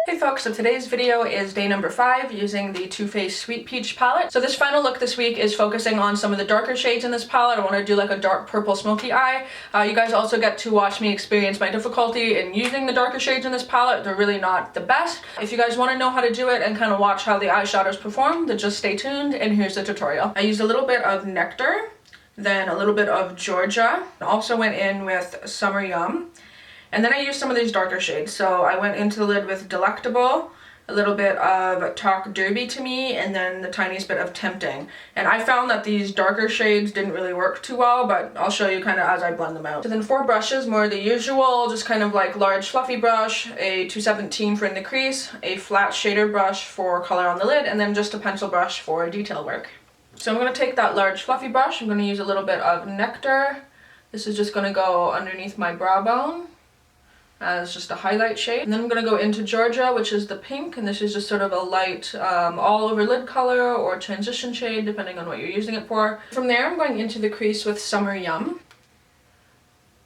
Hey folks, so today's video is day number 5 using the Too Faced Sweet Peach palette. So this final look this week is focusing on some of the darker shades in this palette. I want to do like a dark purple smoky eye. You guys also get to watch me experience my difficulty in using the darker shades in this palette. They're really not the best. If you guys want to know how to do it and kind of watch how the eyeshadows perform, then just stay tuned and here's the tutorial. I used a little bit of Nectar, then a little bit of Georgia. I also went in with Summer Yum. And then I used some of these darker shades. So I went into the lid with Delectable, a little bit of Talk Derby to Me, and then the tiniest bit of Tempting. And I found that these darker shades didn't really work too well, but I'll show you kind of as I blend them out. So then 4 brushes, more the usual, just kind of like large fluffy brush, a 217 for in the crease, a flat shader brush for color on the lid, and then just a pencil brush for detail work. So I'm going to take that large fluffy brush, I'm going to use a little bit of Nectar. This is just going to go underneath my brow bone as just a highlight shade. And then I'm going to go into Georgia, which is the pink, and this is just sort of a light all over lid color or transition shade depending on what you're using it for. From there I'm going into the crease with Summer Yum.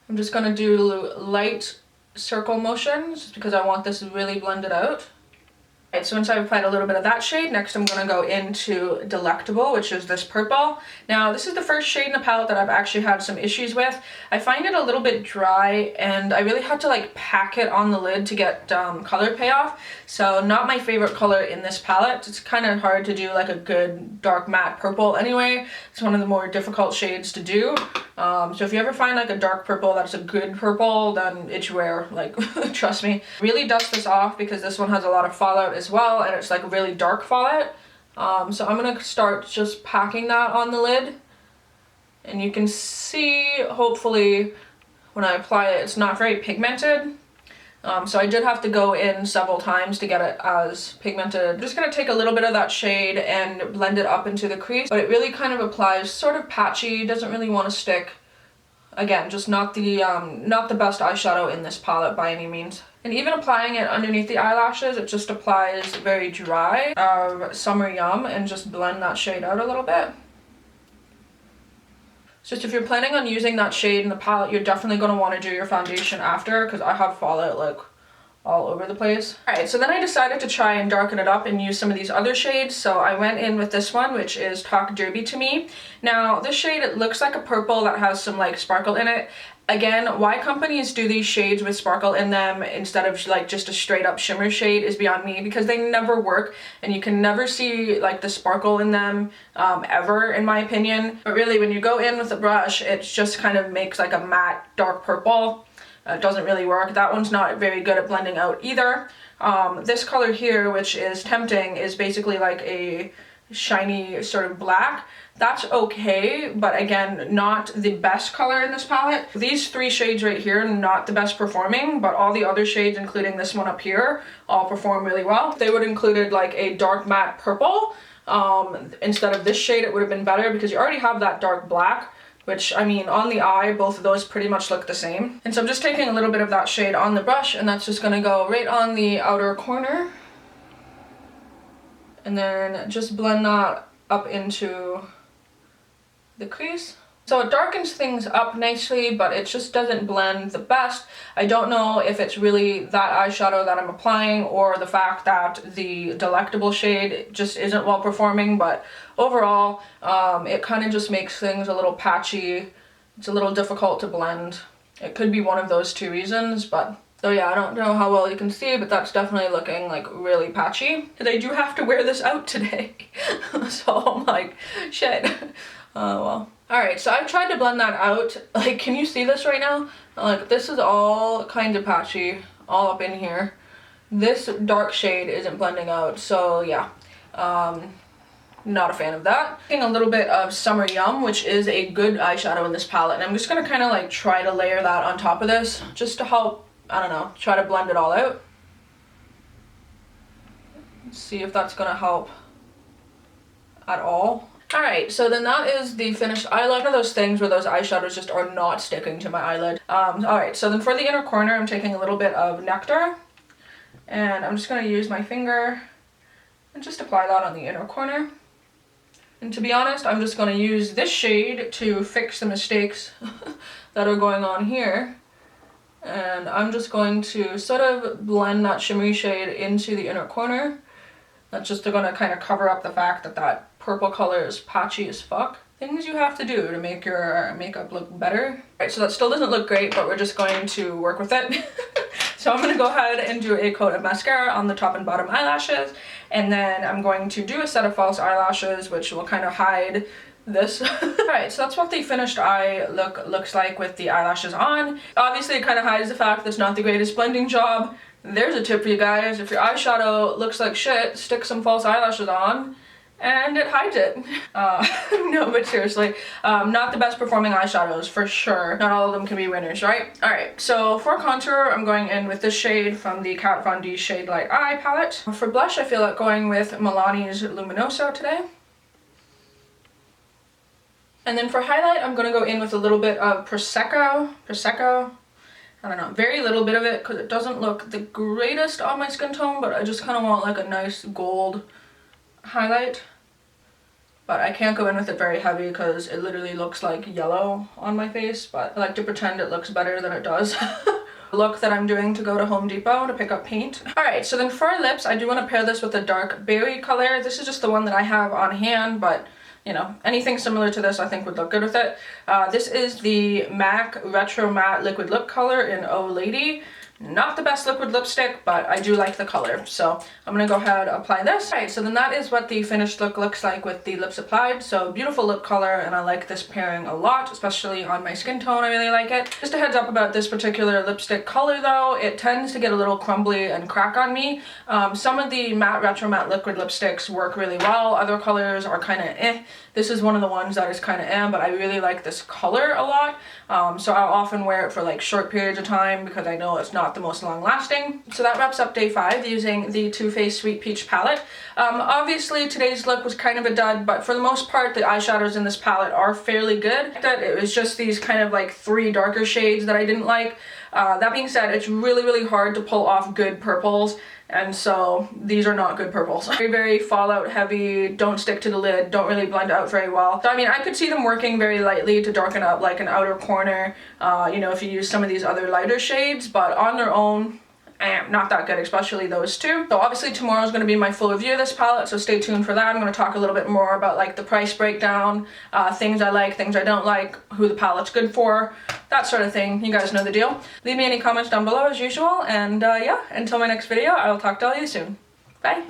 I'm just going to do light circle motions just because I want this really blended out. Alright, so once I've applied a little bit of that shade, next I'm going to go into Delectable, which is this purple. Now, this is the first shade in the palette that I've actually had some issues with. I find it a little bit dry, and I really had to like pack it on the lid to get color payoff. So not my favorite color in this palette. It's kind of hard to do like a good dark matte purple anyway. It's one of the more difficult shades to do. So if you ever find like a dark purple that's a good purple, then it's rare, like trust me. Really dust this off because this one has a lot of fallout as well, and it's like a really dark fallout. So I'm gonna start just packing that on the lid, and you can see hopefully when I apply it, it's not very pigmented. So I did have to go in several times to get it as pigmented. I'm just going to take a little bit of that shade and blend it up into the crease, but it really kind of applies sort of patchy, doesn't really want to stick. Again, just not the best eyeshadow in this palette by any means. And even applying it underneath the eyelashes, it just applies very dry of Summer Yum and just blend that shade out a little bit. Just if you're planning on using that shade in the palette, you're definitely going to want to do your foundation after, because I have fallout like all over the place. Alright, so then I decided to try and darken it up and use some of these other shades. So I went in with this one, which is Talk Derby to Me. Now this shade, it looks like a purple that has some like sparkle in it. Again, why companies do these shades with sparkle in them instead of like just a straight up shimmer shade is beyond me, because they never work and you can never see like the sparkle in them ever, in my opinion. But really when you go in with a brush, it just kind of makes like a matte dark purple. It doesn't really work. That one's not very good at blending out either. This color here, which is Tempting, is basically like a shiny sort of black. That's okay, but again, not the best color in this palette. These 3 shades right here, not the best performing, but all the other shades, including this one up here, all perform really well. If they would have included like a dark matte purple instead of this shade, it would have been better, because you already have that dark black, which, I mean, on the eye, both of those pretty much look the same. And so I'm just taking a little bit of that shade on the brush, and that's just gonna go right on the outer corner. And then just blend that up into the crease. So it darkens things up nicely, but it just doesn't blend the best. I don't know if it's really that eyeshadow that I'm applying or the fact that the Delectable shade just isn't well performing, but overall, it kind of just makes things a little patchy. It's a little difficult to blend. It could be one of those 2 reasons, but so yeah, I don't know how well you can see, but that's definitely looking like really patchy. And I do have to wear this out today. So I'm like, shit. Oh well. Alright, so I've tried to blend that out. Like, can you see this right now? Like, this is all kind of patchy, all up in here. This dark shade isn't blending out, so yeah. Not a fan of that. Taking a little bit of Summer Yum, which is a good eyeshadow in this palette, and I'm just gonna kind of like try to layer that on top of this, just to help, I don't know, try to blend it all out. Let's see if that's gonna help at all. Alright, so then that is the finished eyelid. One of those things where those eyeshadows just are not sticking to my eyelid. Alright, so then for the inner corner, I'm taking a little bit of Nectar, and I'm just going to use my finger and just apply that on the inner corner. And to be honest, I'm just going to use this shade to fix the mistakes that are going on here. And I'm just going to sort of blend that shimmery shade into the inner corner. That's just going to kind of cover up the fact that that purple color is patchy as fuck. Things you have to do to make your makeup look better. Alright, so that still doesn't look great, but we're just going to work with it. So I'm going to go ahead and do a coat of mascara on the top and bottom eyelashes, and then I'm going to do a set of false eyelashes, which will kind of hide this. Alright, so that's what the finished eye look looks like with the eyelashes on. Obviously it kind of hides the fact that it's not the greatest blending job. There's a tip for you guys: if your eyeshadow looks like shit, stick some false eyelashes on and it hides it. No, but seriously, not the best performing eyeshadows for sure. Not all of them can be winners, right? Alright, so for contour, I'm going in with this shade from the Kat Von D Shade Light Eye palette. For blush, I feel like going with Milani's Luminoso today. And then for highlight, I'm going to go in with a little bit of Prosecco. I don't know, very little bit of it because it doesn't look the greatest on my skin tone, but I just kind of want like a nice gold highlight. But I can't go in with it very heavy because it literally looks like yellow on my face, but I like to pretend it looks better than it does. Look that I'm doing to go to Home Depot to pick up paint. Alright, so then for lips, I do want to pair this with a dark berry color. This is just the one that I have on hand, but you know, anything similar to this I think would look good with it. This is the MAC Retro Matte Liquid Lip Color in Oh Lady. Not the best liquid lipstick, but I do like the color. So I'm going to go ahead and apply this. Alright, so then that is what the finished look looks like with the lips applied. So beautiful lip color, and I like this pairing a lot, especially on my skin tone. I really like it. Just a heads up about this particular lipstick color though, it tends to get a little crumbly and crack on me. Some of the matte retro matte liquid lipsticks work really well. Other colors are kind of eh. This is one of the ones that is kind of eh, but I really like this color a lot. So I'll often wear it for like short periods of time because I know it's not the most long lasting. So that wraps up day 5 using the Too Faced Sweet Peach palette. Obviously today's look was kind of a dud, but for the most part the eyeshadows in this palette are fairly good. It was just these kind of like 3 darker shades that I didn't like. That being said, it's really hard to pull off good purples, and so these are not good purples. Very fallout heavy, don't stick to the lid, don't really blend out very well. So I mean, I could see them working very lightly to darken up like an outer corner, you know, if you use some of these other lighter shades, but on their own, not that good, especially those two. So obviously tomorrow is going to be my full review of this palette, so stay tuned for that. I'm going to talk a little bit more about like the price breakdown, things I like, things I don't like, who the palette's good for, that sort of thing. You guys know the deal. Leave me any comments down below as usual, and yeah, until my next video, I will talk to all you soon. Bye!